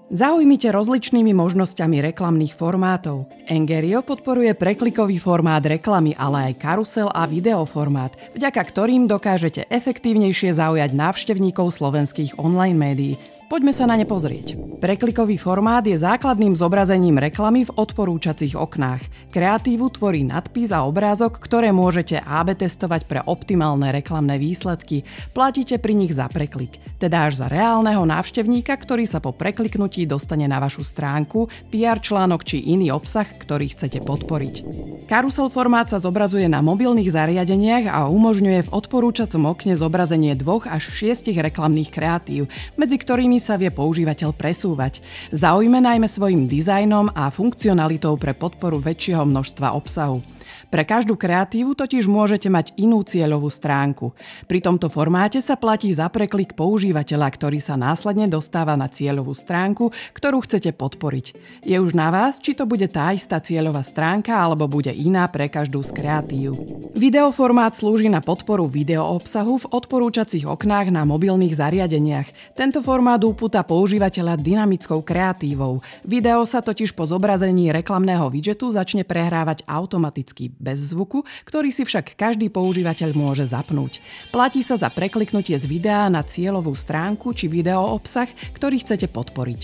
Zaujmite rozličnými možnosťami reklamných formátov. Engerio podporuje preklikový formát reklamy, ale aj karusel a videoformát, vďaka ktorým dokážete efektívnejšie zaujať návštevníkov slovenských online médií. Poďme sa na ne pozrieť. Preklikový formát je základným zobrazením reklamy v odporúčacích oknách. Kreatívu tvorí nadpis a obrázok, ktoré môžete AB testovať pre optimálne reklamné výsledky. Platíte pri nich za preklik, teda až za reálneho návštevníka, ktorý sa po prekliknutí dostane na vašu stránku, PR článok či iný obsah, ktorý chcete podporiť. Karusel formát sa zobrazuje na mobilných zariadeniach a umožňuje v odporúčacom okne zobrazenie 2 až 6 reklamných kreatív, medzi ktorými sa vie používateľ presúvať. Zaujme najmä svojím dizajnom a funkcionalitou pre podporu väčšieho množstva obsahu. Pre každú kreatívu totiž môžete mať inú cieľovú stránku. Pri tomto formáte sa platí za preklik používateľa, ktorý sa následne dostáva na cieľovú stránku, ktorú chcete podporiť. Je už na vás, či to bude tá istá cieľová stránka, alebo bude iná pre každú z kreatív. Videoformát slúži na podporu videoobsahu v odporúčacích oknách na mobilných zariadeniach. Tento formát upúta používateľa dynamickou kreatívou. Video sa totiž po zobrazení reklamného widgetu začne prehrávať automaticky bez zvuku, ktorý si však každý používateľ môže zapnúť. Platí sa za prekliknutie z videa na cieľovú stránku či video obsah, ktorý chcete podporiť.